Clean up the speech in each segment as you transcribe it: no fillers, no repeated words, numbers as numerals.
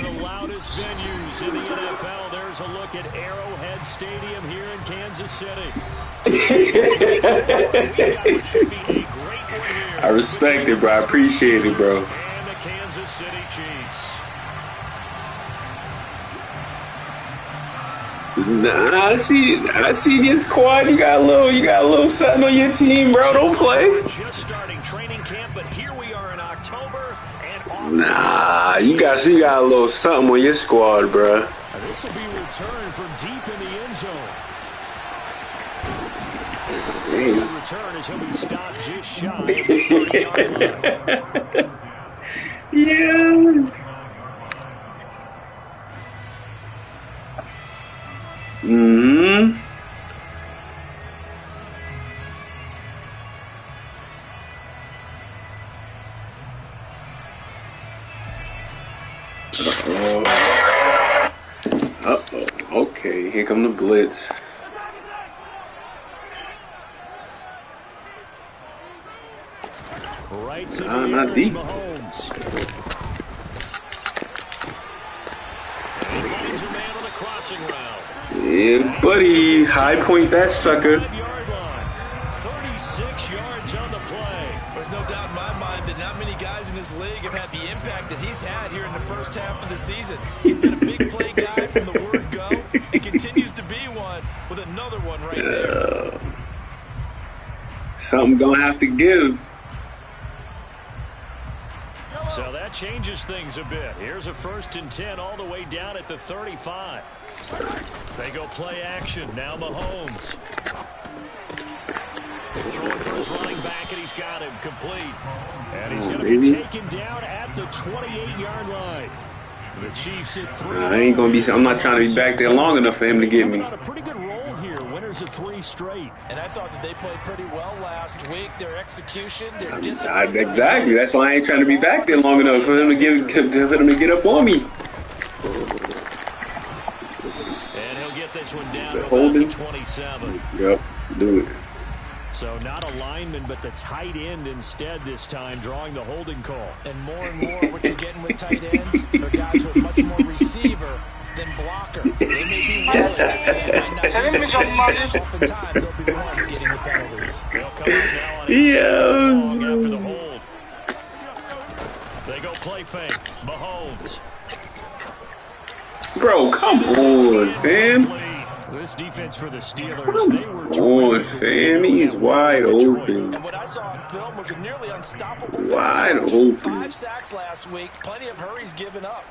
of the loudest venues in the NFL. There's a look at Arrowhead Stadium here in Kansas City. I respect it, bro. I appreciate it, bro. And the Kansas City Chiefs. Nah, I see this quad. You got a little something on your team, bro. Don't play. Just starting training camp, but here we are in October, and nah, you got a little something on your squad, bro. This will be returned from deep in the end zone. The return is he'll be stopped just shy of the 30-yard line. Yeah. Mm-hmm. Uh-oh. Okay, here come the blitz. Right to not deep. Mahomes. And he finds a man on the crossing route. Yeah, buddy. High point that sucker. 36 yards on the play. There's no doubt in my mind that not many guys in this league have had the impact that he's had here in the first half of the season. He's been a big play guy from the word go and continues to be one with another one right there. Something gonna have to give. So that changes things a bit. Here's a 1st and 10 all the way down at the 35. They go play action. Now Mahomes. Throwing for his running back, and he's got him complete. And he's going to be taken down at the 28-yard line. The Chiefs hit 3. I'm not trying to be back there long enough for him to get me. A pretty good roll here. Winners of 3 straight. And I thought that they played pretty well last week. Their execution, their exactly. That's why I ain't trying to be back there long enough for him to get up on me. And he'll get this one down to holding 27. Yep, do it. So not a lineman, but the tight end instead this time, drawing the holding call. And more what you're getting with tight ends are guys who are much more receiver than blocker. They may be oftentimes they'll be the ones getting the penalties. They'll come out now on after the hold. They go play fake. Mahomes. Bro, come on, fam. This defense for the Steelers, come on, fam. He's wide open. And what I saw on film was a nearly unstoppable wide open. 5 sacks last week, plenty of hurries given up.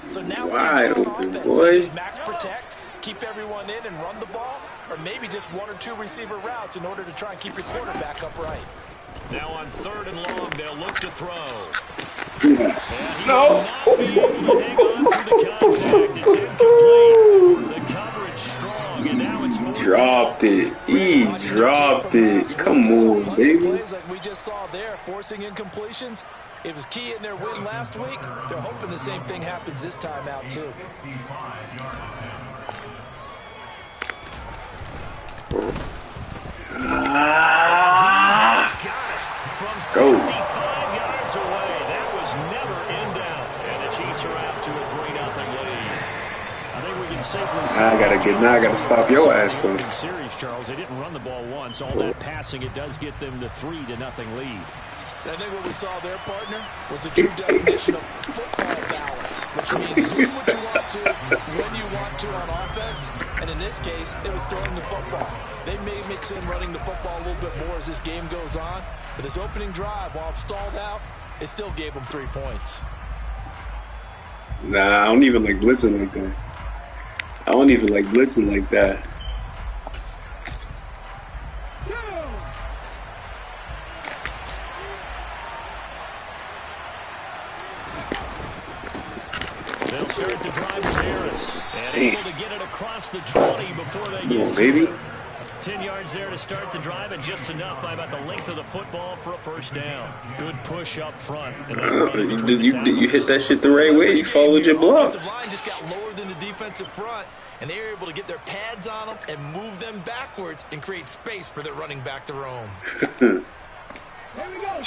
So now wide open, offense, boy. just max protect, keep everyone in and run the ball, or maybe just 1 or 2 receiver routes in order to try and keep your quarterback upright. Now on 3rd and long, they'll look to throw. No. Hang on to the contact. It's incomplete. The coverage strong, and now it's dropped it. He dropped it. Come on, baby. Plays like we just saw there, forcing incompletions. It was key in their win last week. They're hoping the same thing happens this time out, too. Let's go. 55 yards away. That was never in doubt. And the Chiefs are out to a 3-0 lead. I think we can safely say I gotta stop your ass though. Series, Charles. They didn't run the ball once. All that passing, it does get them the 3-0 lead. I think what we saw there, partner, was a true definition of football balance, which means doing what you want to, when you want to on offense. And in this case, it was throwing the football. They may mix in running the football a little bit more as this game goes on. But his opening drive, while it stalled out, it still gave him 3 points. Nah, I don't even like blitzing like that. I don't even like blitzing like that. They'll start the drive with Harris. And able to get it across the 20 before they get baby. 10 yards there to start the drive, and just enough by about the length of the football for a 1st down. Good push up front. You hit that shit the right way. You followed your blocks. The line just got lower than the defensive front, and they were able to get their pads on them and move them backwards and create space for their running back to roam. Here we go.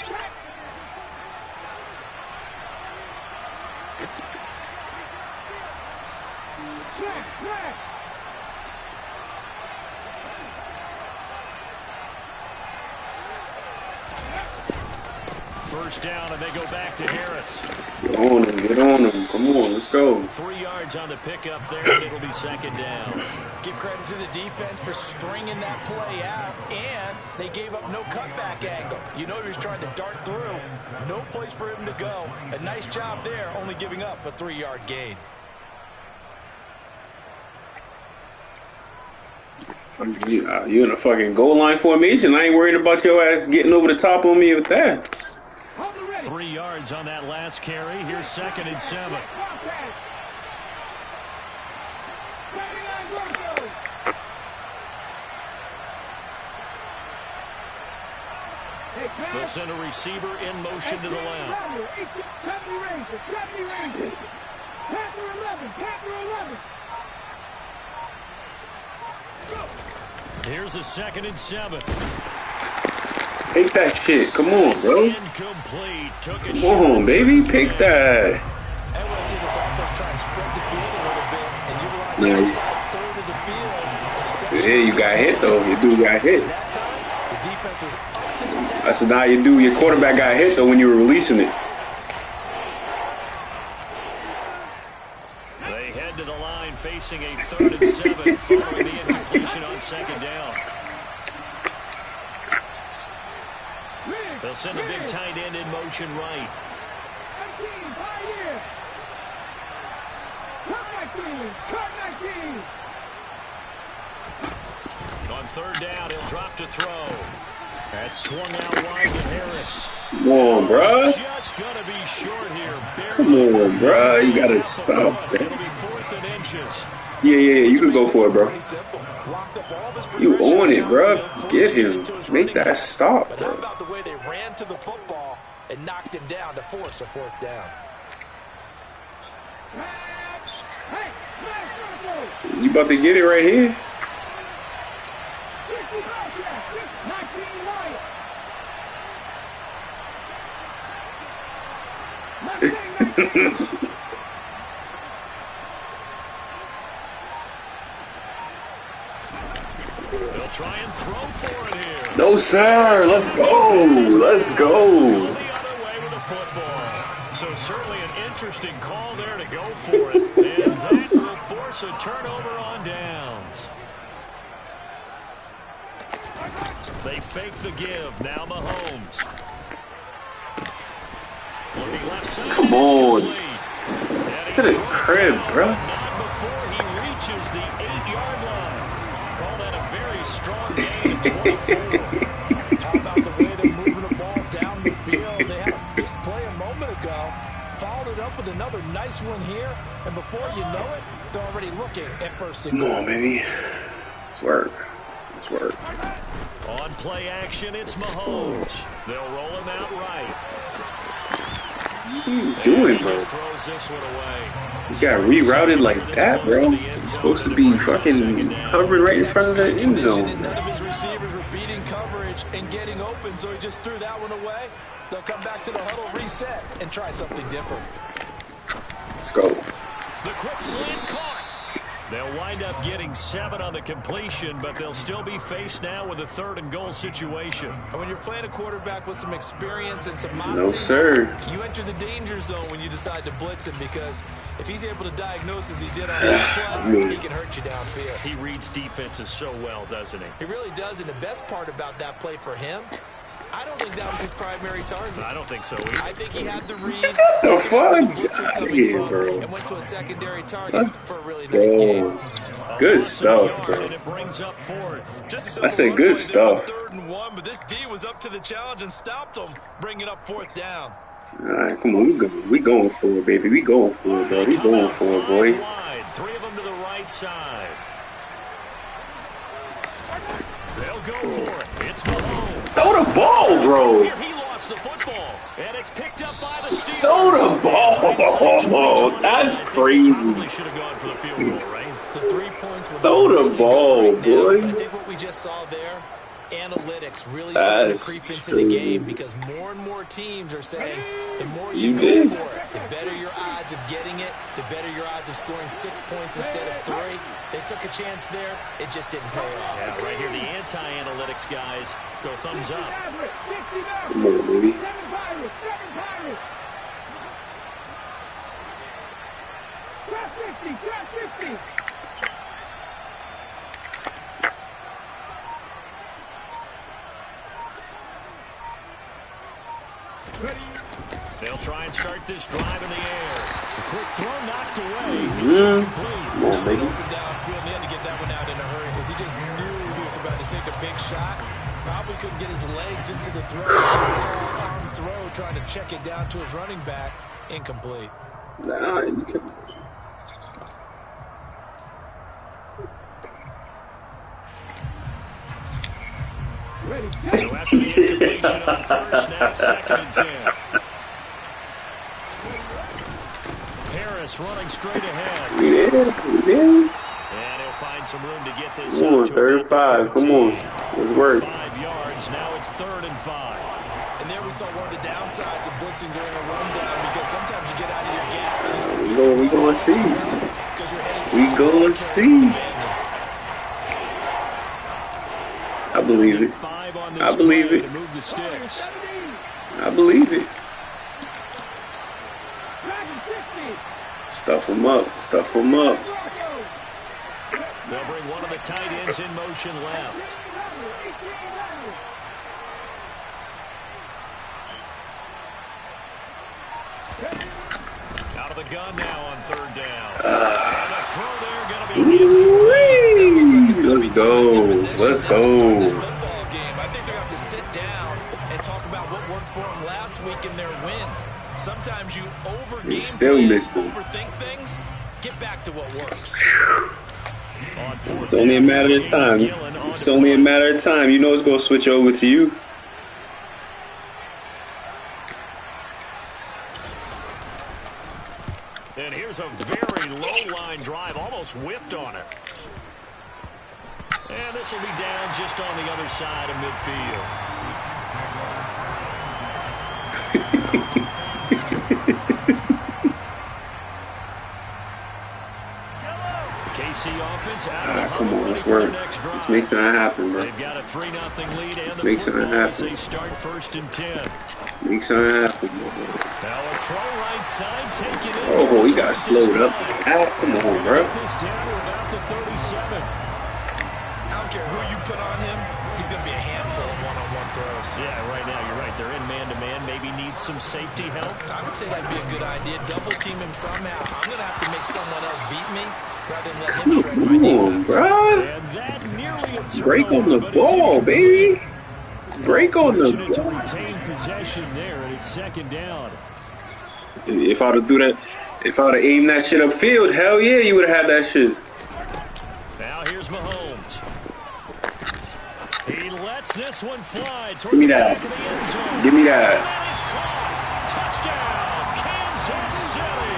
First down, and they go back to Harris. Get on him, get on him. Come on, let's go. 3 yards on the pickup there, and it'll be second down. Give credit to the defense for stringing that play out, and they gave up no cutback angle. You know he was trying to dart through. No place for him to go. A nice job there, only giving up a 3-yard gain. You in a fucking goal line formation. I ain't worried about your ass getting over the top on me with that. 3 yards on that last carry. Here's 2nd and 7. They'll send a receiver in motion to the left. Here's a 2nd and 7. Pick that shit. Come on, bro. Incomplete. Come on, baby. Pick that. And we'll see this offense try and spread the field a little bit and utilize the outside third of the field. Yeah, you got hit, though. Your dude got hit. That time, the defense was up to the task. I said, nah, your quarterback got hit, though, when you were releasing it. They head to the line facing a 3rd and 7 following the incompletion on 2nd down. They'll send a big tight end in motion right. On 3rd down, he'll drop to throw. That's swung out wide to Harris. Come on, bruh. Just gonna be short here. Come on, bruh. You gotta stop that. It'll be 4th and inches. Yeah. You can go for it, bro. You on it, bro. Get him. Make that stop, But bro. how about the way they ran to the football and knocked him down to force a 4th down? You about to get it right here. They'll try and throw for it here. No, sir. Let's go. Let's go. The other way with the football. So certainly an interesting call there to go for it. And that will force a turnover on downs. They fake the give. Now Mahomes. Looking left side. Come on. To the crib, bro. Not before he reaches the 8-yard line. Call that a very strong gain of 24. How about the way they're moving the ball down the field? They had a big play a moment ago. Followed it up with another nice one here. And before you know it, they're already looking at 1st and Come goal. on, baby. Let's work. Let's work. On play action, it's Mahomes. They'll roll him out right. What are you doing, bro? Just throws this one away. You got rerouted like that, bro. It's supposed to be fucking hovering right in front of the end zone. None of his receivers were beating coverage and getting open, so he just threw that one away. They'll come back to the huddle, reset, and try something different. Let's go. The quick slant caught. They'll wind up getting 7 on the completion, but they'll still be faced now with a 3rd and goal situation. And when you're playing a quarterback with some experience and some moxie, No, sir. you enter the danger zone when you decide to blitz him, because if he's able to diagnose as he did on that play, he can hurt you downfield. He reads defenses so well, doesn't he? He really does, and the best part about that play for him, I don't think that was his primary target. I don't think so either. I think he had the read. The fuck? Blitz was Get coming here, from, bro. and went to a secondary target for a really Go. nice game. Good stuff, bro. And it brings up 4th. I said good stuff. 3rd and 1, but this D was up to the challenge and stopped him, bringing up 4th down. All right, come on. We going for it, baby. We going for it, bro. We going for it, boy. Wide. 3 of them to the right side. They'll go for it. It's Mahomes. Throw the ball, bro. Here he lost the football, and it's picked up by the Steelers. Throw the ball. That's crazy. Probably should have gone for the field goal, right? The 3 points were Throw the really ball, good right now, boy. but I think what we just saw there, analytics really starting That's to creep into true. the game, because more and more teams are saying the more you You go did. for it, the better your odds odds of getting it, the better your odds of scoring 6 points instead of 3. They took a chance there. It just didn't pay off. Yeah, right here, the anti-analytics guys go thumbs up. Come on, baby. They'll try and start this drive in the air. A quick throw knocked away. It's incomplete. Come on, baby. Downfield, and he had to get that one out in a hurry because he just knew he was about to take a big shot. Probably couldn't get his legs into the throw. Arm throw, trying to check it down to his running back. Incomplete. Nah, you can. So after the incompletion on first, now 2nd and 10. Harris running straight ahead. We there. And he'll find some room to get this. Come on, 3rd and 5. Come on. Let's work. 5 yards. Now it's 3rd and 5. And there we saw one of the downsides of blitzing during a rundown because sometimes you get out of your gaps. We gonna see. We gonna see. I believe it. I believe it. I believe it. Stuff them up. Stuff them up. They'll bring one of the tight ends in motion left. Out of the gun now on 3rd down. And a throw there going to be Let's go. Let's go. I think they're going to have to sit down and talk about what worked for them last week in their win. Sometimes you overthink things. Get back to what works. It's only a matter of time. It's only a matter of time. You know it's going to switch over to you. And here's a very low-line drive, almost whiffed on it. And this will be down just on the other side of midfield. KC offense out. Come on, let's work. Let's make something happen, bro. They've got a 3-0 lead, and let's make something happen. They start 1st and 10. Make something happen, bro. Now a throw right side, taken in. Oh, he got slowed up like that. Come on, bro. This down to about the 37. I don't care who you put on him. He's going to be a handful of one-on-one throws. Yeah, right now you're right. They're in man-to-man. Maybe needs some safety help. I would say that'd be a good idea. Double team him somehow. I'm going to have to make someone else beat me rather than let him shred my defense. Bro. And that nearly a Break on the ball, baby. Break on the ball. ball. Retain possession there, and it's 2nd down. If I'd have do that, if I'd have aimed that shit upfield, hell yeah, you would have had that shit. Now here's Mahomes. He lets this one fly. Give me that. Give me that. Touchdown, Kansas City.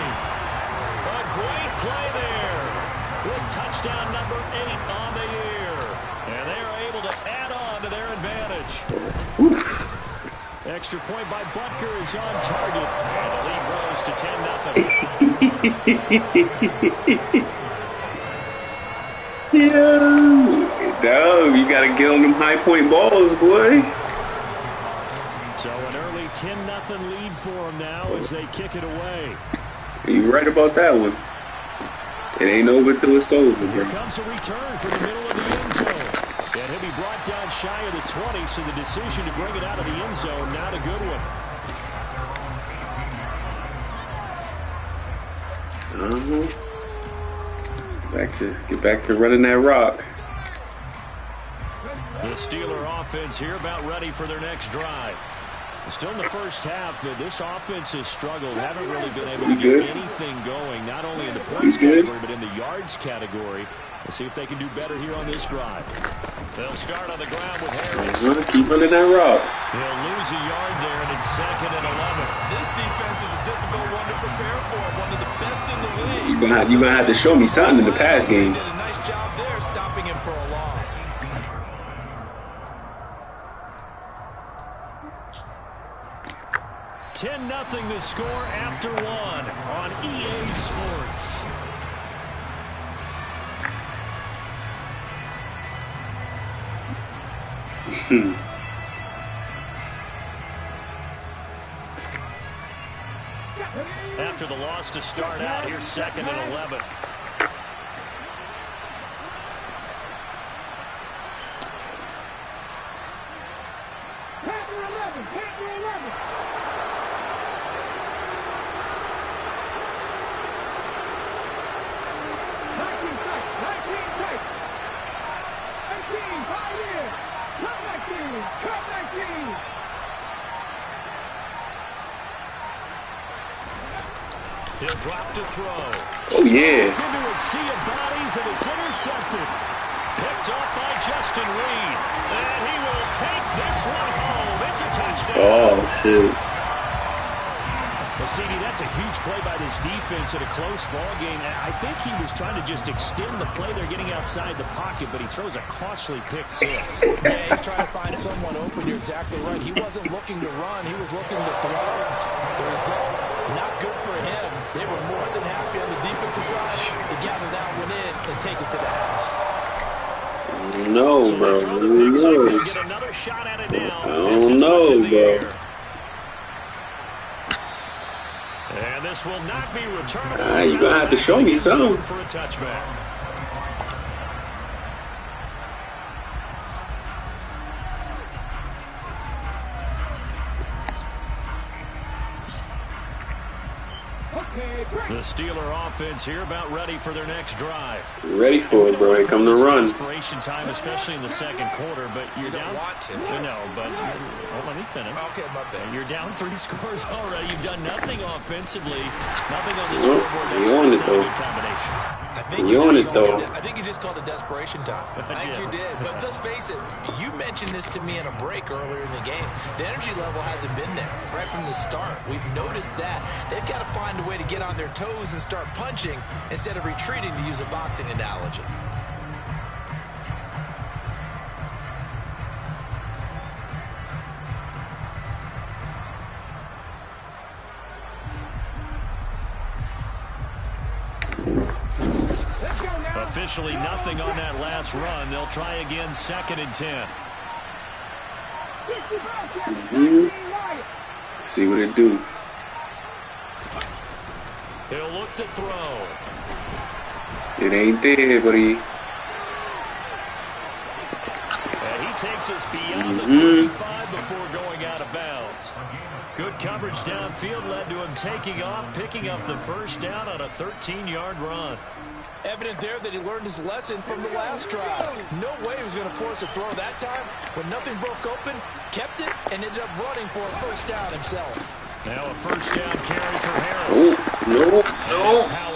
A great play there with touchdown number 8 on the year. And they are able to add on to their advantage. Oof. Extra point by Butker is on target. And the lead grows to 10-0. You gotta get on them high point balls, boy. So an early 10-0 lead for them now as they kick it away. You're right about that one. It ain't over till it's over, bro. Here comes a return from the middle of the end zone. And he'll be brought down shy of the 20, so the decision to bring it out of the end zone, not a good one. Get back to running that rock. The Steeler offense here about ready for their next drive. Still in the first half, but this offense has struggled. Haven't really been able to get anything going, not only in the points category, but in the yards category. Let's see if they can do better here on this drive. They'll start on the ground with Harris. Keep running that rock. He'll lose a yard there, and it's 2nd and 11. This defense is a difficult one to prepare for. One of the best in the league. You're gonna have to show me something in the pass game. Did a nice job there, stopping him for a loss. 10-0 the score after one on After the loss to start out, here's 2nd and 11. He'll drop to throw. Oh, yeah. It's into a sea of bodies, and it's intercepted. Picked up by Justin Reed. And he will take this one home. It's a touchdown. Oh, shit. Well, CD, that's a huge play by this defense in a close ball game. I think he was trying to just extend the play. They're getting outside the pocket, but he throws a costly pick six. Yeah, he's trying to find someone open. You're exactly right. He wasn't looking to run. He was looking to throw. The result, not good for him. They were more than happy on the defensive side to gather that one in and take it to the house. No, bro. No. Get another shot at it now. I don't know, bro. And this will not be returnable. You're going to have to show me something. For a touchback. The Steeler offense here about ready for their next drive. Ready for it, bro. Here come the run. Desperation time, especially in the second quarter, but you're down. Want to. No, but let me finish. Okay, my bad. You're down 3 scores already. You've done nothing offensively. Nothing on the scoreboard. You on it, though. Combination. I think you just called it desperation time. I think you did. But let's face it, you mentioned this to me in a break earlier in the game. The energy level hasn't been there right from the start. We've noticed that. They've got to find a way to get on their toes and start punching instead of retreating, to use a boxing analogy. Officially nothing on that last run. They'll try again, 2nd and 10. See what it do. He'll look to throw. It ain't there, buddy. And he takes us beyond the 35 before going out of bounds. Good coverage downfield led to him taking off, picking up the first down on a 13-yard run. Evident there that he learned his lesson from the last drive. No way he was going to force a throw that time. When nothing broke open, kept it, and ended up running for a first down himself. Now a first down carry for Harris. No.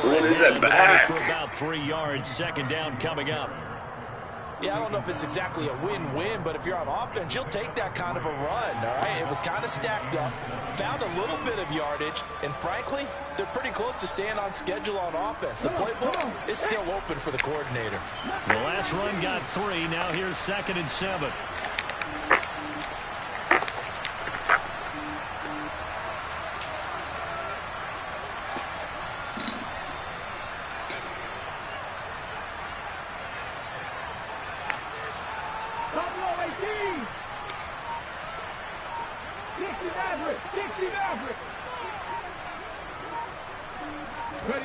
What is that back? For about 3 yards, 2nd down coming up. Yeah, I don't know if it's exactly a win-win, but if you're on offense, you'll take that kind of a run, all right? It was kind of stacked up, found a little bit of yardage, and frankly, they're pretty close to staying on schedule on offense. The playbook is still open for the coordinator. The last run got 3. Now here's 2nd and 7.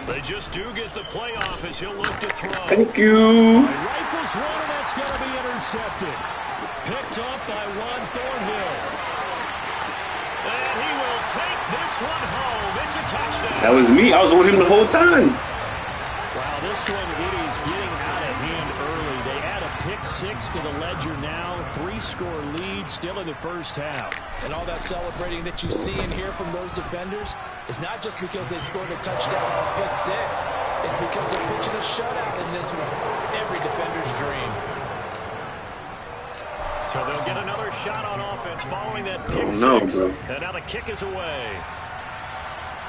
They just do get the playoff as he'll look to throw. Thank you. Rifles one, and that's going to be intercepted. Picked up by Juan Thornhill. And he will take this one home. It's a touchdown. That was me. I was on him the whole time. Wow, this one, it is getting out of hand early. They add a pick 6 to the ledger now. 3-score lead still in the first half. And all that celebrating that you see and hear from those defenders is not just because they scored a touchdown on pick 6. It's because they're pitching a shutout in this one. Every defender's dream. So they'll get another shot on offense following that pick 6. Bro. And now the kick is away.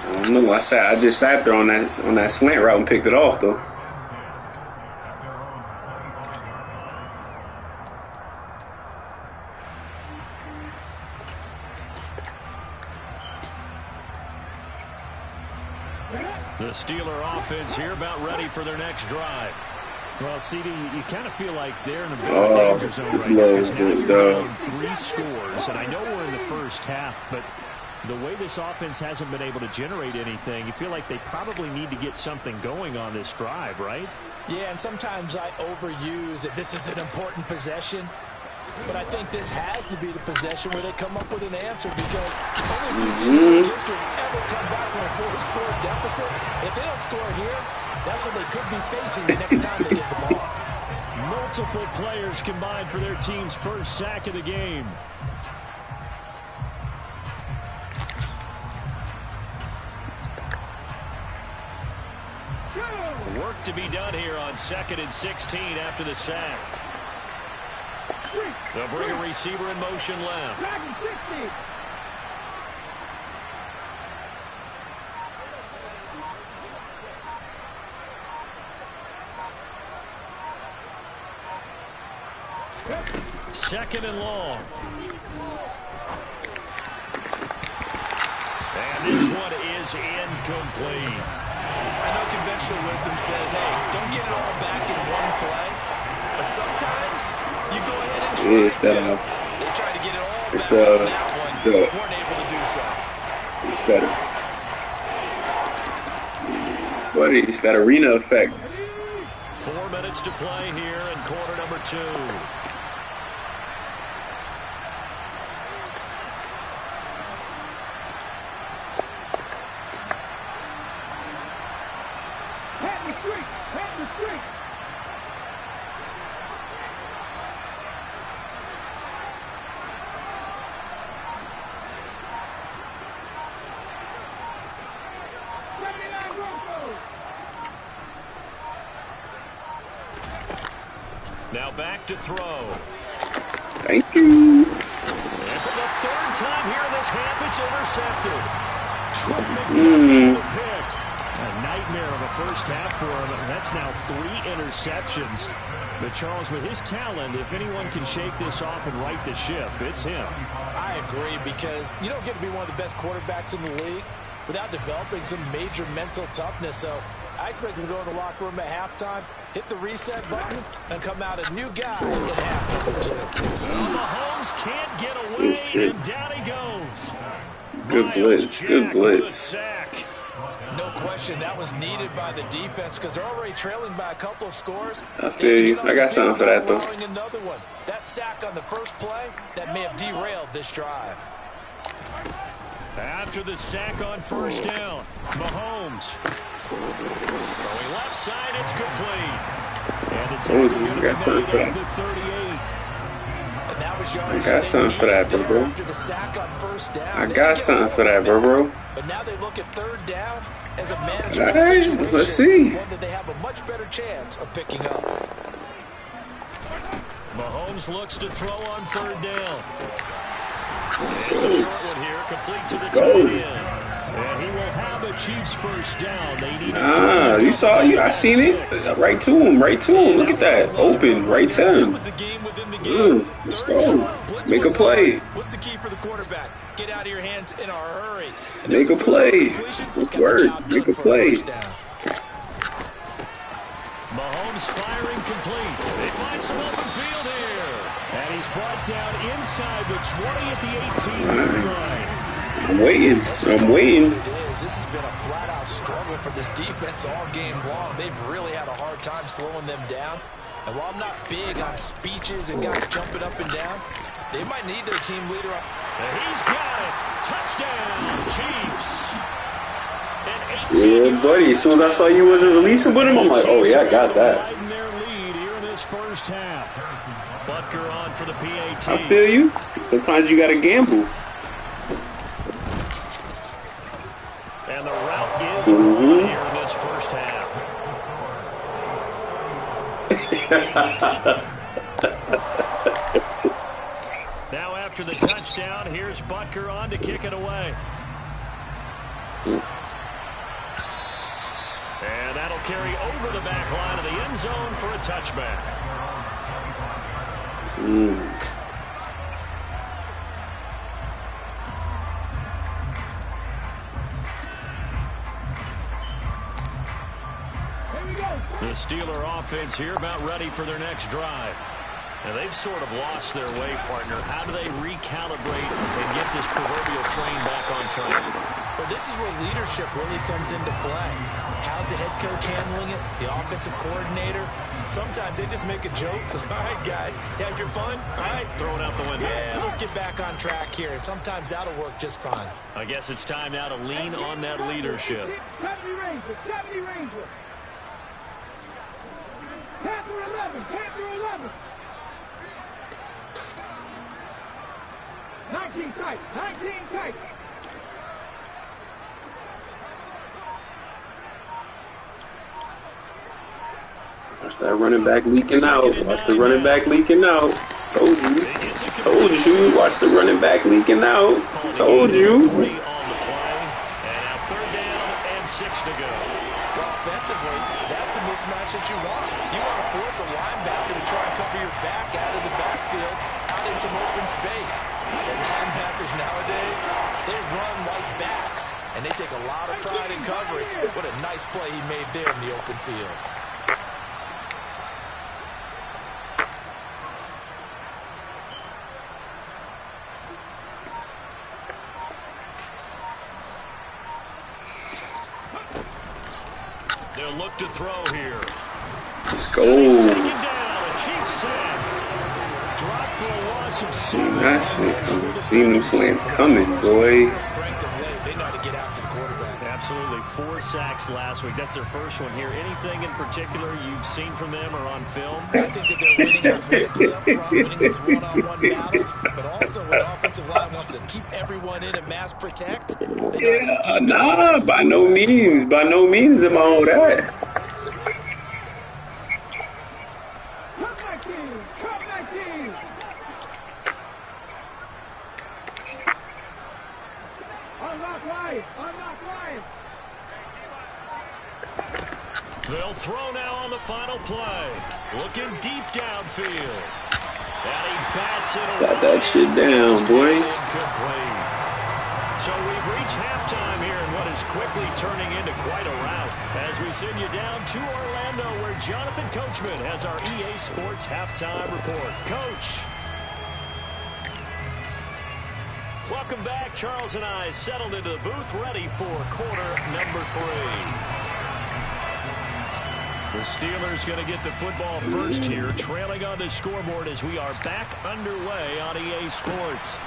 I don't know. I just sat there on that slant route and picked it off, though. The Steeler offense here about ready for their next drive. Well, CD, you kind of feel like they're in a bit of a danger zone right now because now you're down 3 scores, and I know we're in the first half, but the way this offense hasn't been able to generate anything, you feel like they probably need to get something going on this drive, right? Yeah, and sometimes I overuse it. This is an important possession. But I think this has to be the possession where they come up with an answer because only two teams in history ever come back from a 4-score deficit. If they don't score here, that's what they could be facing the next time they get the ball. Multiple players combined for their team's first sack of the game. Work to be done here on 2nd and 16 after the sack. They'll bring a receiver in motion left. Second and long. And this one is incomplete. I know conventional wisdom says, hey, don't get it all back in one play. But sometimes you go ahead and try to. They tried to get it all back on that one. Weren't able to do so. It's that arena effect. 4 minutes to play here in quarter number 2. Now back to throw. Thank you. And for the 3rd time here in this half, it's intercepted. Tremendous pick. A nightmare of a first half for him, and that's now 3 interceptions. But Charles, with his talent, if anyone can shake this off and right the ship, it's him. I agree, because you don't get to be one of the best quarterbacks in the league without developing some major mental toughness. So I expect him to go in the locker room at halftime, hit the reset button, and come out a new guy in half number 2. Well, Mahomes can't get away, and down he goes. Good blitz. Good blitz. No question, that was needed by the defense because they're already trailing by a couple of scores. I feel you. I got something for that, though. Another one. That sack on the first play, that may have derailed this drive. After the sack on first down, Mahomes. Throwing left side, it's complete. And it's I got something for that. I got something for that, bro. I got something for that, bro. But now they look at 3rd down as a manageable situation. Let's see. One that they have a much better chance of picking up. Mahomes looks to throw on 3rd down. It's a short one here, complete to the tight end. And he will have a Chiefs first down. They need you saw you. I seen it. Right to him. Right to him. Look at that. Open. Right to him. Let's go. Make a play. What's the key for the quarterback? Get out of your hands in a hurry. Make a play. Good word. Make a play. Mahomes firing complete. They find some open field here. And he's brought down inside the 20 at the 18 line. I'm waiting. This has been a flat-out struggle for this defense all game long. They've really had a hard time slowing them down. And while I'm not big on speeches and guys jumping up and down, they might need their team leader. And he's got it. Touchdown, Chiefs. Yeah, buddy. As soon as I saw you wasn't releasing with him, I'm like, oh, yeah, I got that. Their lead here in this first half. Butker on for the PAT. I feel you. Sometimes you got to gamble. And the route is on here in this first half. Now after the touchdown, here's Butker on to kick it away. And that'll carry over the back line of the end zone for a touchback. Here we go. The Steeler offense here about ready for their next drive. Now, they've sort of lost their way, partner. How do they recalibrate and get this proverbial train back on track? Well, this is where leadership really comes into play. How's the head coach handling it? The offensive coordinator? Sometimes they just make a joke. All right, guys, had your fun? All right, throw it out the window. Yeah, let's get back on track here. And sometimes that'll work just fine. I guess it's time now to lean on that leadership. 70 Rangers, 70 Rangers. Panther 11, Panther 11. 19 tight, 19 tight. Watch that running back leaking out. Watch the running back leaking out. Told you. Told you. Watch the running back leaking out. Told you. And now 3rd down and 6 to go. Well, offensively, that's the mismatch that you want. You want to force a linebacker to try and cover your back out of the backfield, out in some open space. The linebackers nowadays, they run like backs, and they take a lot of pride in covering. What a nice play he made there in the open field. They'll look to throw here. Let's go. Seen that shit coming. Seen them slants coming, boy. Strength of late, they know how to get after the quarterback. Absolutely. 4 sacks last week. That's their first one here. Anything in particular you've seen from them or on film? I think that they're winning athletically up front, winning those one-on-one battles, but also when the offensive line wants to keep everyone in and mass protect. Yeah, nah, by no means. By no means am I all that. They'll throw now on the final play. Looking deep downfield. And he bats it away. Got that shit down, boy. Incomplete. So we've reached halftime here in what is quickly turning into quite a rout as we send you down to Orlando where Jonathan Coachman has our EA Sports halftime report. Coach. Welcome back. Charles and I settled into the booth ready for quarter number 3. The Steelers going to get the football first here, trailing on the scoreboard as we are back underway on EA Sports.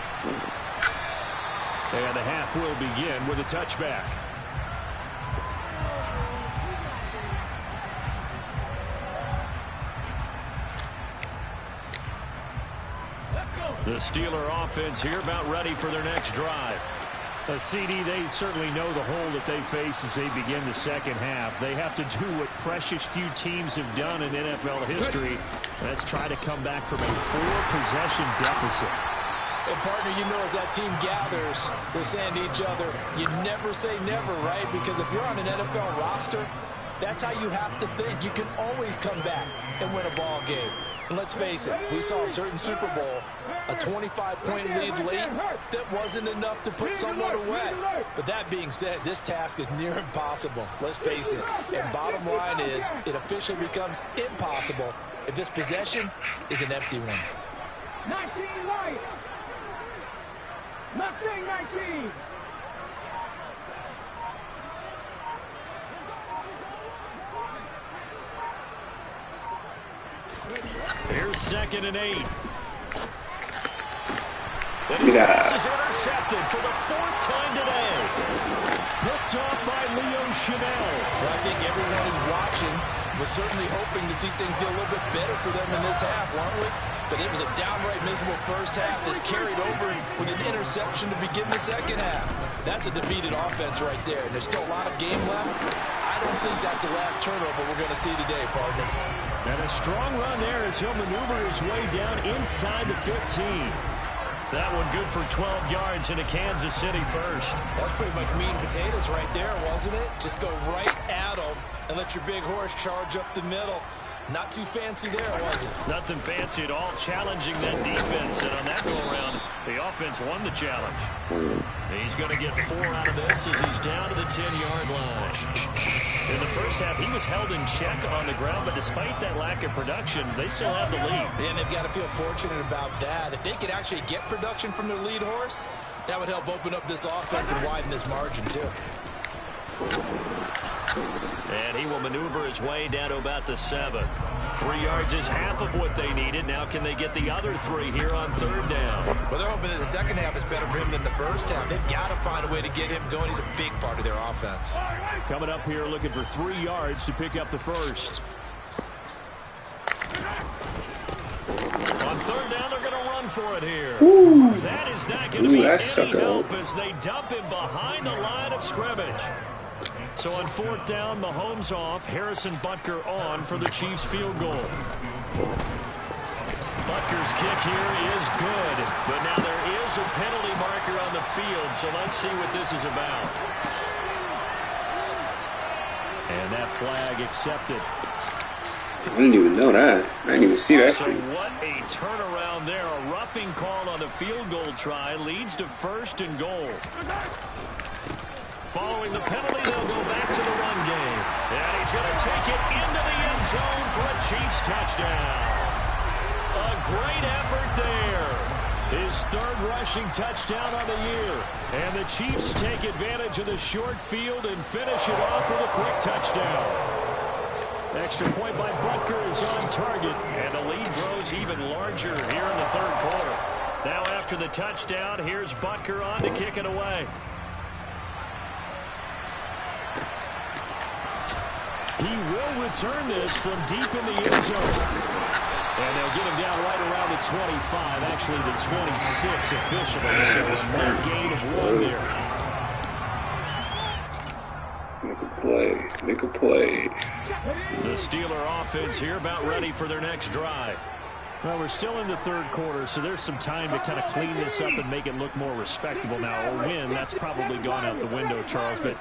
And the half will begin with a touchback. The Steeler offense here about ready for their next drive. CD, they certainly know the hole that they face as they begin the second half. They have to do what precious few teams have done in NFL history. Let's try to come back from a 4-possession deficit. And, partner, you know as that team gathers, they're saying to each other, you never say never, right? Because if you're on an NFL roster, that's how you have to think. You can always come back and win a ball game. And let's face it, we saw a certain Super Bowl, a 25-point lead late that wasn't enough to put someone away. But that being said, this task is near impossible. Let's face it. And bottom line is, it officially becomes impossible if this possession is an empty one. 19 right. Mustang 19. Here's 2nd and 8. Yeah. This is intercepted for the 4th time today. Picked off by Leo Chanel. Well, I think everyone who's watching was certainly hoping to see things get a little bit better for them in this half, weren't we? But it was a downright miserable first half that's carried over with an interception to begin the second half. That's a defeated offense right there. And there's still a lot of game left. I don't think that's the last turnover we're going to see today, partner. And a strong run there as he'll maneuver his way down inside the 15. That one good for 12 yards into Kansas City first. That's pretty much meat and potatoes right there, wasn't it? Just go right at them and let your big horse charge up the middle. Not too fancy there, was it? Nothing fancy at all, challenging that defense. And on that go-around, the offense won the challenge. He's going to get 4 out of this as he's down to the 10-yard line. In the first half, he was held in check on the ground, but despite that lack of production, they still have the lead. And they've got to feel fortunate about that. If they could actually get production from their lead horse, that would help open up this offense and widen this margin, too. And he will maneuver his way down to about the 7. 3 yards is half of what they needed. Now can they get the other 3 here on 3rd down? Well, they're hoping that the second half is better for him than the first half. They've got to find a way to get him going. He's a big part of their offense. Coming up here looking for 3 yards to pick up the first. On 3rd down, they're going to run for it here. Ooh. That is not going to be any sucker. help as they dump him behind the line of scrimmage. So on 4th down, Mahomes off, Harrison Butker on for the Chiefs field goal. Butker's kick here is good, but now there is a penalty marker on the field, so let's see what this is about. And that flag accepted. I didn't even know that. I didn't even see that. So what a turnaround there. A roughing call on the field goal try leads to 1st and goal. Following the penalty, they'll go back to the run game. And he's going to take it into the end zone for a Chiefs touchdown. A great effort there. His 3rd rushing touchdown on the year. And the Chiefs take advantage of the short field and finish it off with a quick touchdown. Extra point by Butker is on target. And the lead grows even larger here in the 3rd quarter. Now after the touchdown, here's Butker on to kick it away. He will return this from deep in the end zone. And they'll get him down right around the 25, actually the 26 officially. So a net gain of 1 there. Make a play. Make a play. The Steeler offense here about ready for their next drive. Well, we're still in the 3rd quarter, so there's some time to kind of clean this up and make it look more respectable. Now, a win, that's probably gone out the window, Charles, but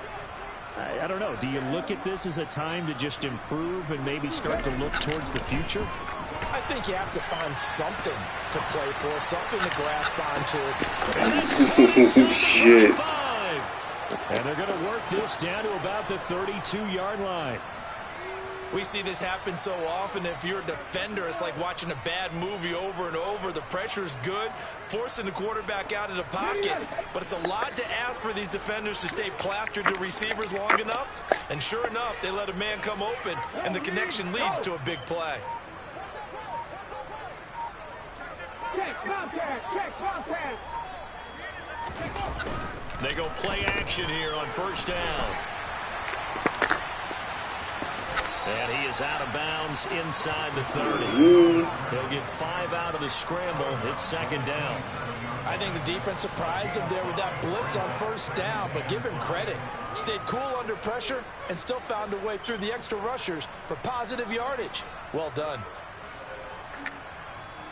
I don't know. Do you look at this as a time to just improve and maybe start to look towards the future? I think you have to find something to play for, something to grasp onto. Shit. And they're going to work this down to about the 32-yard line. We see this happen so often. If you're a defender, it's like watching a bad movie over and over. The pressure is good, forcing the quarterback out of the pocket. But it's a lot to ask for these defenders to stay plastered to receivers long enough. And sure enough, they let a man come open, and the connection leads to a big play. Check contact. Check contact. They go play action here on 1st down. And he is out of bounds inside the 30. He'll get 5 out of the scramble. It's 2nd down. I think the defense surprised him there with that blitz on 1st down, but give him credit. Stayed cool under pressure and still found a way through the extra rushers for positive yardage. Well done.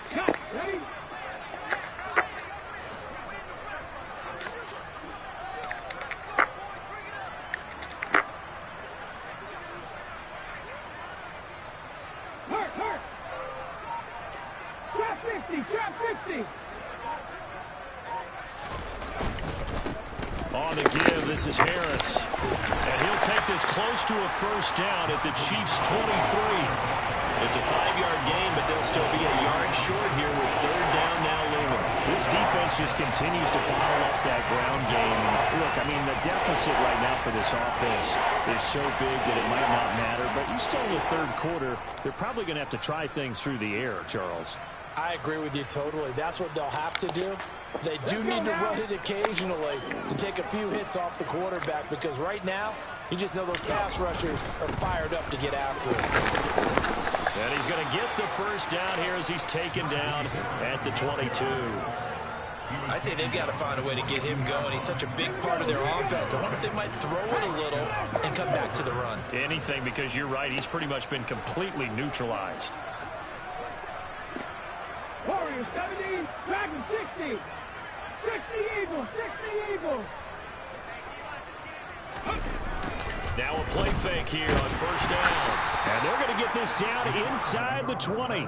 Cut. Ready? Hurt. Trap 50. On the give, this is Harris. And he'll take this close to a 1st down at the Chiefs' 23. It's a 5-yard gain, but they'll still be a yard short here with 3rd down now looming. This defense just continues to bottle up that ground game. And look, I mean, the deficit right now for this offense is so big that it might not matter. But you're still in the 3rd quarter. They're probably going to have to try things through the air, Charles. I agree with you totally. That's what they'll have to do. They do need to run it occasionally to take a few hits off the quarterback, because right now, you just know those pass rushers are fired up to get after him. And he's going to get the 1st down here as he's taken down at the 22. I'd say they've got to find a way to get him going. He's such a big part of their offense. I wonder if they might throw it a little and come back to the run. Anything, because you're right. He's pretty much been completely neutralized. Warriors 70. Dragons 60. 60 Eagles. 60 Eagles. Now a play fake here on 1st down. And they're going to get this down inside the 20.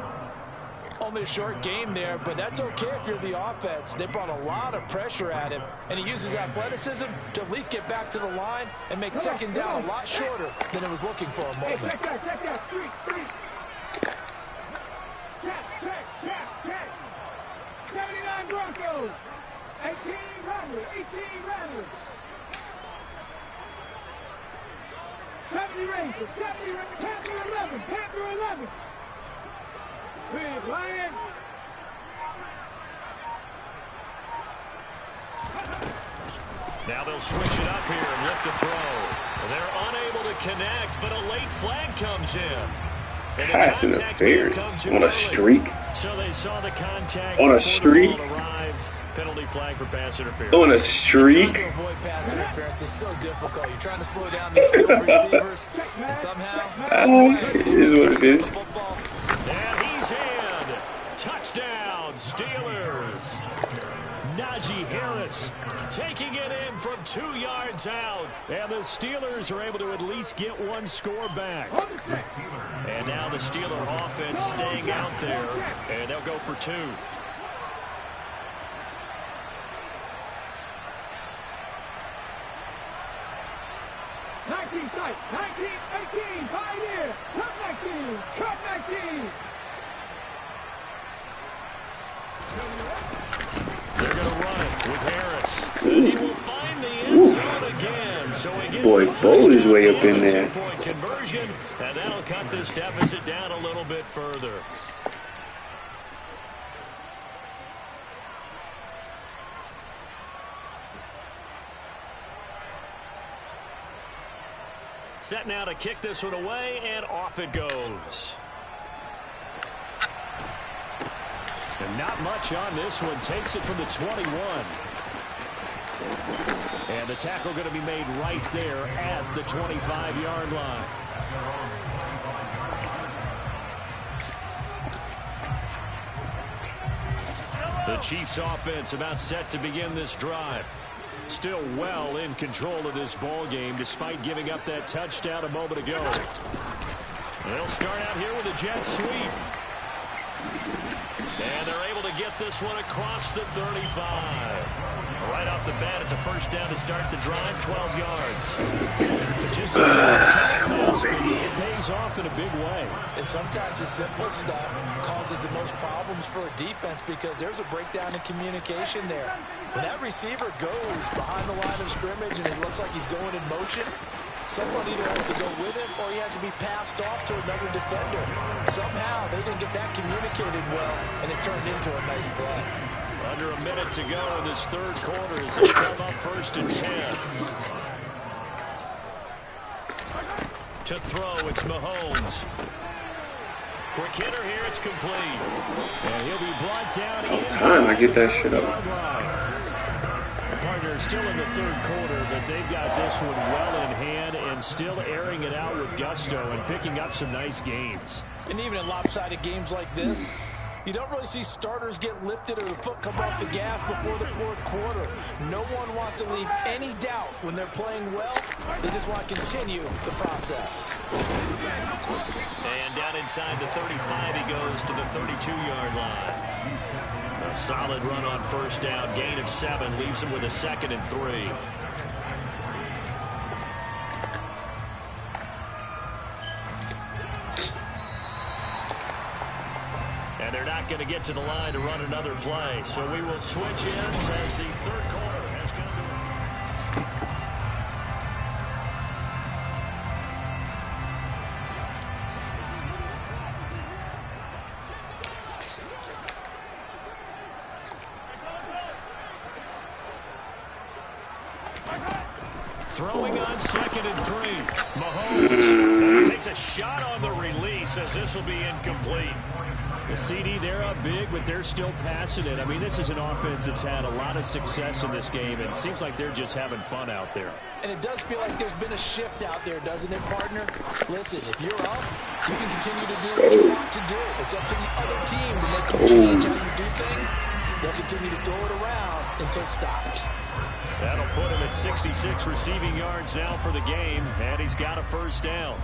Only a short game there, but that's okay if you're the offense. They brought a lot of pressure at him, and he uses athleticism to at least get back to the line and make second down a lot shorter than it was looking for a moment. Check that. Street. Check. 79 Broncos. 18 Rattlers. 70 Rangers. Panther 11. Big Lions. Now they'll switch it up here and lift the throw. They're unable to connect, but a late flag comes in. Pass interference on a streak. So they saw the contact on a streak. Penalty flag for pass interference. On a streak. Trying to avoid pass interference is so difficult. You're trying to slow down these skilled receivers, and somehow it is what it is. And he's in. Touchdown, Steelers. Najee Harris taking it in from 2 yards out. And the Steelers are able to at least get one score back. And now the Steeler offense staying out there. And they'll go for 2. Sight. 19, 18, Pioneer. Cutback team. They're going to run it with Harris. He will find the end zone again. So he gets Boy, Bo is way up in there. Two-point conversion, and that'll cut this deficit down a little bit further. Set now to kick this one away, and off it goes. And not much on this one. Takes it from the 21. And the tackle going to be made right there at the 25-yard line. The Chiefs offense about set to begin this drive. Still well in control of this ball game despite giving up that touchdown a moment ago. They'll start out here with a jet sweep. And they're able to get this one across the 35. Right off the bat, it's a first down to start the drive, 12 yards. Just a pass, but it pays off in a big way. And sometimes the simple stuff causes the most problems for a defense because there's a breakdown in communication there. When that receiver goes behind the line of scrimmage and it looks like he's going in motion, someone either has to go with him or he has to be passed off to another defender. Somehow they didn't get that communicated well, and it turned into a nice play. Under a minute to go in this third quarter as they come up first and 10. To throw, it's Mahomes. Quick hitter here, it's complete. And he'll be brought down time I get that shit up. Partner still in the third quarter, but they've got this one well in hand and still airing it out with gusto and picking up some nice gains. And even in lopsided games like this, you don't really see starters get lifted or the foot come off the gas before the fourth quarter. No one wants to leave any doubt when they're playing well. They just want to continue the process. And down inside the 35, he goes to the 32-yard line. A solid run on first down. Gain of 7 leaves him with a 2nd and 3. And they're not going to get to the line to run another play. So we will switch in as the third quarter has come to an throwing on 2nd and 3. Mahomes takes a shot on the release as this will be incomplete. The CD, they're up big, but they're still passing it. I mean, this is an offense that's had a lot of success in this game, and it seems like they're just having fun out there. And it does feel like there's been a shift out there, doesn't it, partner? Listen, if you're up, you can continue to do what you want to do. It's up to the other team to make you change how you do things. They'll continue to throw it around until stopped. That'll put him at 66 receiving yards now for the game, and he's got a first down.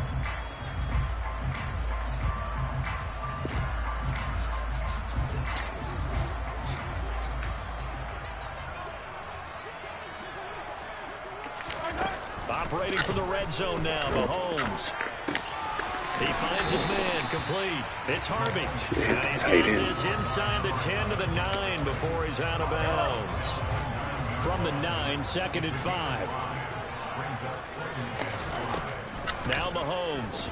from the red zone now. Mahomes. He finds his man, complete. It's Harvey. And he's got this inside the 10 to the 9 before he's out of bounds. From the 9, 2nd and 5. Now Mahomes.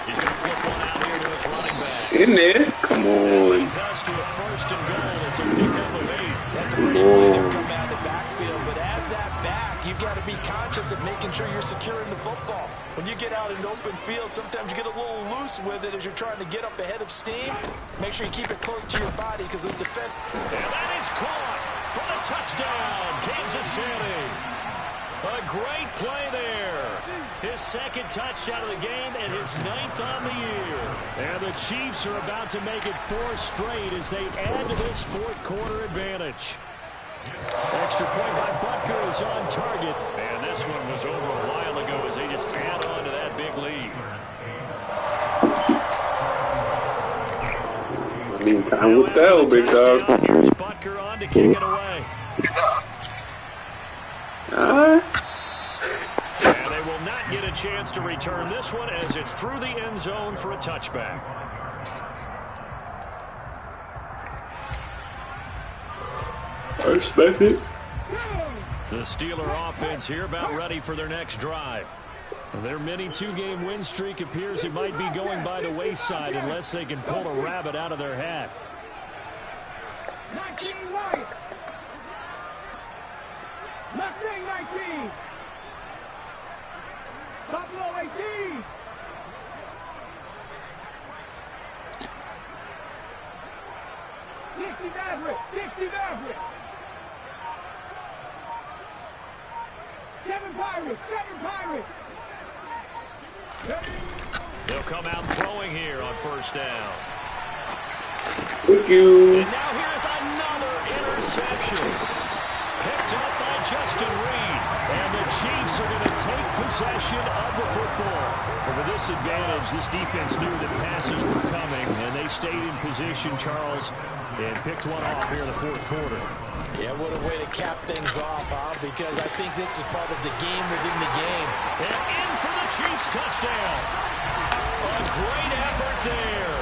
He's going to flip one out here to his running back. In there. Come on. Leads us to a 1st and goal. It's a pickup of 8. That's a great play to come out of the backfield. But as that back, you've got to be conscious of making sure you're securing the football. When you get out in open field, sometimes you get a little loose with it as you're trying to get up ahead of steam. Make sure you keep it close to your body because the defense. And that is caught for the touchdown, Kansas City. A great play there. His 2nd touchdown of the game and his 9th on the year. And the Chiefs are about to make it 4 straight as they add to this 4th quarter advantage. Extra point by Butker is on target. And this one was over a while ago as they just add on to that big lead. Meantime, will tell, big dog. Here's Butker on to kick it away. And they will not get a chance to return this one as it's through the end zone for a touchback. I respect it. The Steeler offense here about ready for their next drive. Their mini 2-game win streak appears it might be going by the wayside unless they can pull a rabbit out of their hat. 19 right. Left wing 19. Buffalo 18. Maverick. 60 Maverick. 7 Pirates. 7 Pirates. They'll come out throwing here on 1st down. Thank you. And now here's another interception. Picked up by Justin Reed. And the Chiefs are going to take possession of the football. Over this advantage, this defense knew that passes were coming, and they stayed in position, Charles, and picked one off here in the 4th quarter. Yeah, what a way to cap things off, huh? Because I think this is part of the game within the game. And in for the Chiefs touchdown. A great effort there.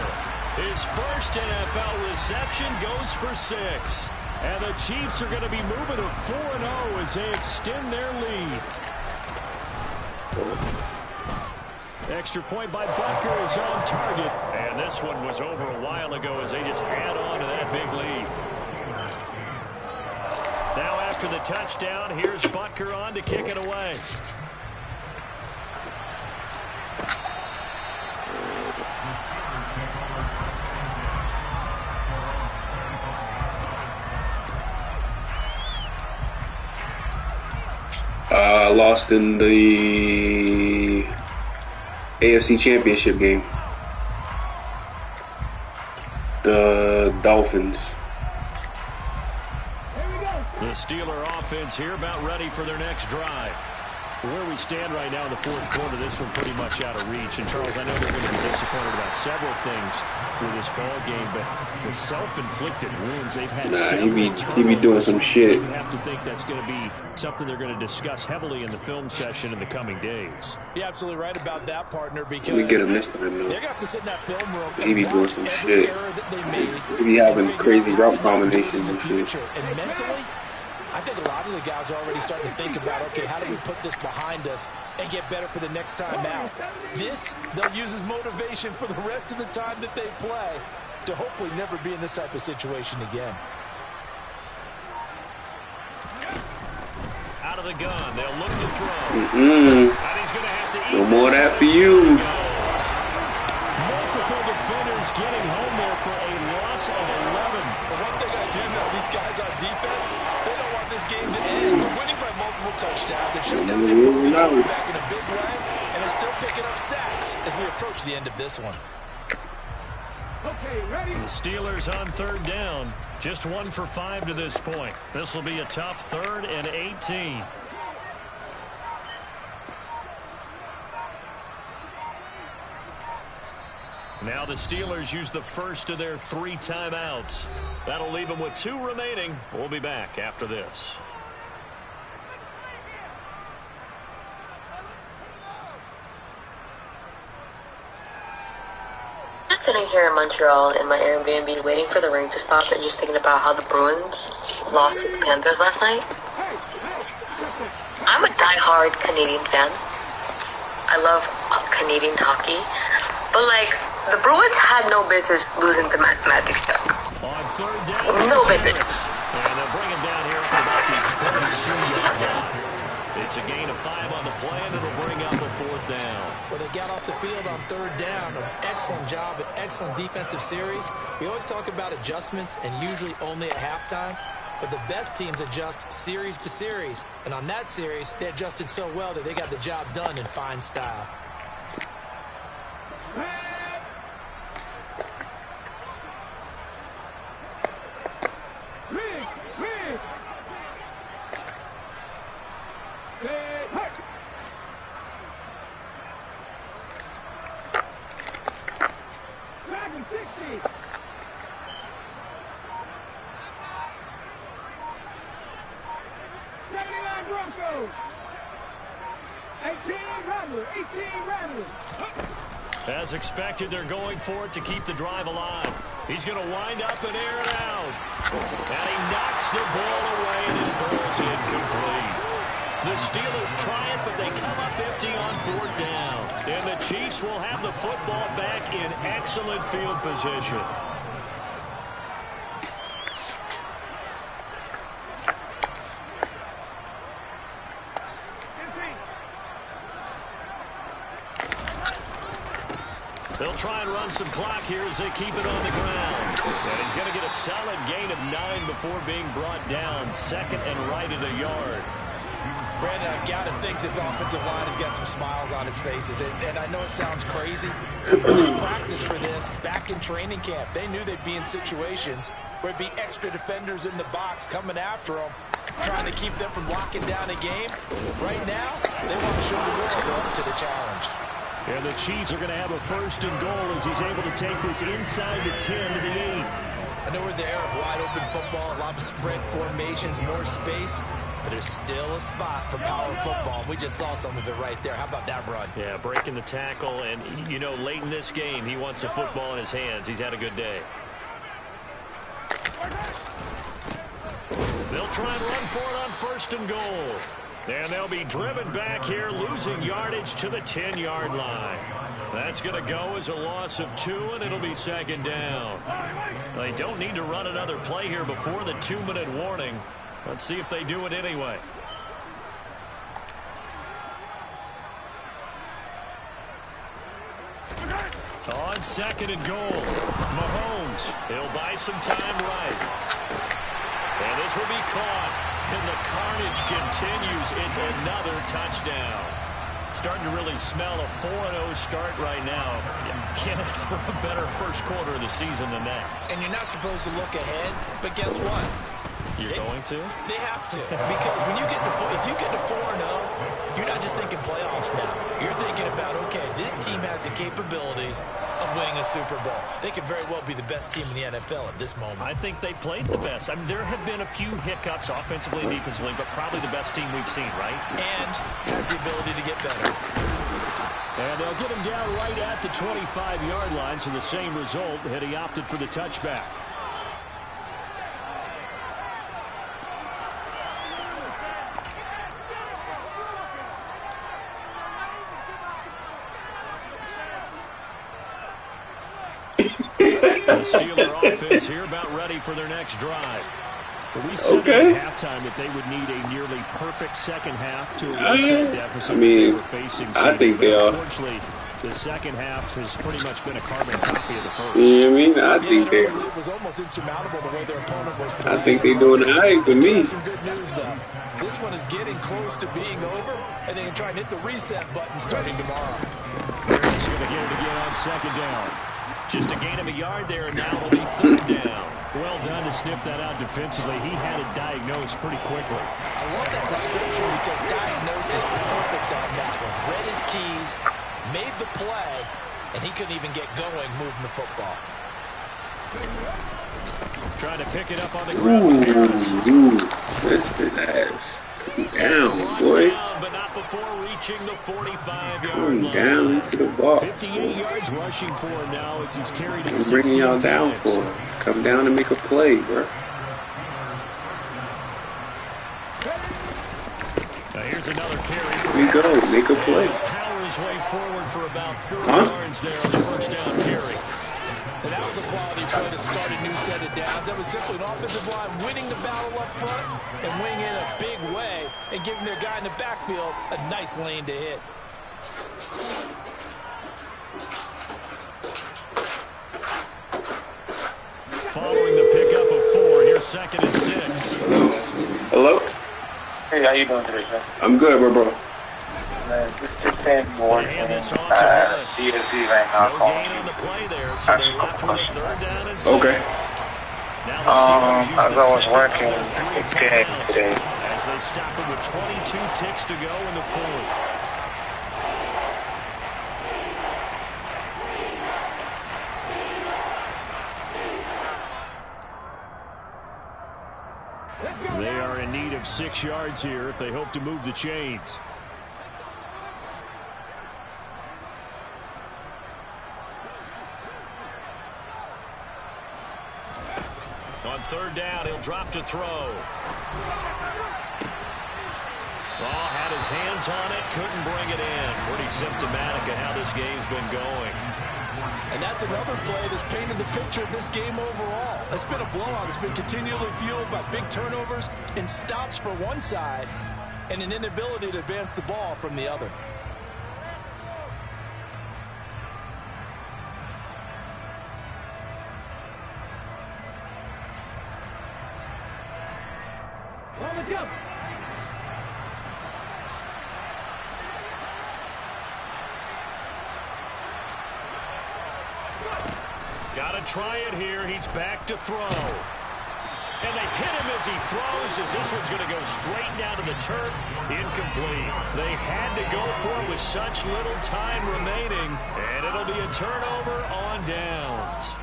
His first NFL reception goes for 6. And the Chiefs are going to be moving to 4-0 as they extend their lead. Extra point by Butker is on target. And this one was over a while ago as they just add on to that big lead. Now after the touchdown, here's Butker on to kick it away. Lost in the AFC Championship game. The Dolphins. The Steeler offense here about ready for their next drive. Where we stand right now in the 4th quarter, this one pretty much out of reach. And, Charles, I know they're going to be disappointed about several things with this ball game, but the self-inflicted wounds they've had. He be doing some shit. You have to think that's going to be something they're going to discuss heavily in the film session in the coming days. You're absolutely right about that, partner, because we get him this time, though. They're going to have to sit in that film room. He be doing some shit. He be having crazy route combinations and shit. And mentally, I think a lot of the guys are already starting to think about, okay, how do we put this behind us and get better for the next time out? This, they'll use as motivation for the rest of the time that they play to hopefully never be in this type of situation again. Out of the gun, they'll look to throw. And he's going to have to eat. No more of that for you. Multiple defenders getting home there for a loss of 11. But one thing I do know, these guys on defense, they don't want this game to end. They're winning by multiple touchdowns. They've shut down the opposing quarterback in a big way, and they're still picking up sacks as we approach the end of this one. Okay, ready? The Steelers on 3rd down. Just 1 for 5 to this point. This will be a tough 3rd and 18. Now the Steelers use the first of their 3 timeouts. That'll leave them with 2 remaining. We'll be back after this. sitting here in Montreal in my Airbnb waiting for the rain to stop and just thinking about how the Bruins lost to the Panthers last night. I'm a die-hard Canadian fan. I love Canadian hockey. But, like, the Bruins had no business losing to Matthew Tkachuk. On third down, no business. And they'll bring him down here at about the 22-yard line. It's a gain of 5 on the play, and it'll bring up a 4th down. Well, they got off the field on third down. An excellent job, an excellent defensive series. We always talk about adjustments, and usually only at halftime. But the best teams adjust series to series. And on that series, they adjusted so well that they got the job done in fine style. As expected, they're going for it to keep the drive alive. He's going to wind up and air it out. And he knocks the ball away and it falls incomplete. The Steelers try it, but they come up empty on 4th down. And the Chiefs will have the football back in excellent field position. They'll try and run some clock here as they keep it on the ground. And he's going to get a solid gain of 9 before being brought down. 2nd and right at a yard. Brandon, I've got to think this offensive line has got some smiles on its faces. And I know it sounds crazy. They practiced for this back in training camp. They knew they'd be in situations where it'd be extra defenders in the box coming after them, trying to keep them from locking down a game. Right now, they want to show the world up to the challenge. And the Chiefs are going to have a 1st and goal as he's able to take this inside the 10 to the 8. I know we're there of wide open football, a lot of spread formations, more space, but there's still a spot for power football. We just saw some of it right there. How about that run? Yeah, breaking the tackle, and, you know, late in this game, he wants the football in his hands. He's had a good day. They'll try and run for it on 1st and goal. And they'll be driven back here, losing yardage to the 10-yard line. That's going to go as a loss of 2, and it'll be 2nd down. They don't need to run another play here before the 2-minute warning. Let's see if they do it anyway. On 2nd and goal, Mahomes, he'll buy some time right. And this will be caught. And the carnage continues. It's another touchdown. Starting to really smell a 4-0 start right now. You can't ask for a better first quarter of the season than that. And you're not supposed to look ahead, but guess what? You're going to? They have to. Because when you get to if you get to 4-0, you're not just thinking playoffs now. You're thinking about, okay, this team has the capabilities of winning a Super Bowl. They could very well be the best team in the NFL at this moment. I think they played the best. I mean, there have been a few hiccups offensively and defensively, but probably the best team we've seen, right? And has the ability to get better. And they'll get him down right at the 25-yard line, so the same result had he opted for the touchback. The Steeler offense here about ready for their next drive. But we said at halftime that they would need a nearly perfect second half to erase that deficit they were facing. I think they are. Unfortunately, the second half has pretty much been a carbon copy of the first. You know what I mean? I think they. It was almost insurmountable the way their opponent was playing. I think they're doing all right for me. Some good news, though. This one is getting close to being over, and they can try and hit the reset button starting tomorrow. He's going to get it again on 2nd down. Just a gain of a yard there, and now it'll be 3rd down. Well done to sniff that out defensively. He had it diagnosed pretty quickly. I love that description because diagnosed is perfect on that one. Read his keys, made the play, and he couldn't even get going moving the football. Trying to pick it up on the ground. Ooh, missed his ass. Down, boy. But not before reaching the 45-yard Come line. down to the box. 58 yards rushing for him now as he's carried it I'm bringing y'all down times. for it. Come down and make a play, bro. Here's another carry. Here we go. Make a play. Power his way forward for about 4 Huh? yards there on the first down carry. And that was a quality play to start a new set of downs. That was simply an offensive line winning the battle up front and winning in a big way and giving their guy in the backfield a nice lane to hit. Following the pickup of 4, here's 2nd and 6. Hello? Hey, how you doing today, sir? I'm good, bro. Man, just saying more They hand than this off to Harris. DSC right now No calling gain on me. the play there, so they left with a 3rd down and 6. Okay. Now the Steelers use as the I was second working of their 3 in game timeouts today. as they stop it with 22 ticks to go in the 4th. They are in need of 6 yards here if they hope to move the chains. On 3rd down, he'll drop to throw. Ball had his hands on it, couldn't bring it in. Pretty symptomatic of how this game's been going. And that's another play that's painted the picture of this game overall. It's been a blowout. It's been continually fueled by big turnovers and stops for one side and an inability to advance the ball from the other. On the jump. Got to try it here. He's back to throw. And they hit him as he throws, as this one's going to go straight down to the turf. Incomplete. They had to go for it with such little time remaining. And it'll be a turnover on downs.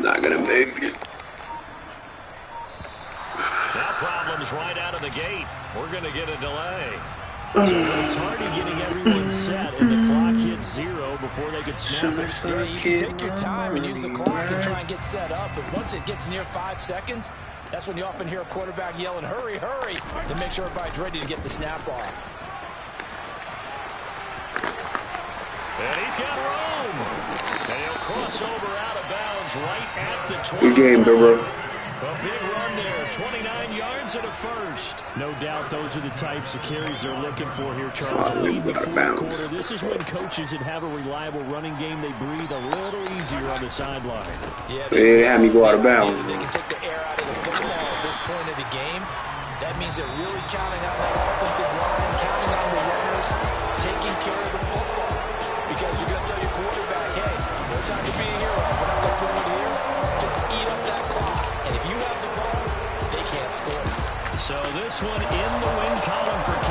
Not gonna make it. Now problems right out of the gate. We're going to get a delay. So it's Hardy getting everyone set, and the clock hits 0 before they can snap it. Yeah, you can take your time and use the clock and try and get set up, but once it gets near 5 seconds, that's when you often hear a quarterback yelling, hurry, hurry, to make sure everybody's ready to get the snap off. And he's got room. And he'll cross over out of bounds right at the 20. Good game, bro. A big run there, 29 yards and a first. No doubt those are the types of carries they're looking for here, Charles. Oh, Lead the out of fourth bounds. quarter. This is when coaches that have a reliable running game, they breathe a little easier on the sideline. Yeah, They had me go out of bounds. They can take the air out of the football at this point of the game. That means they're really counting on that offensive line, counting on the runners, taking care of the football. Because you're going to tell your quarterback, hey, no time to be a hero. We're not going to throw it here. Just eat up that clock. And if you have the ball, they can't score. So this one in the win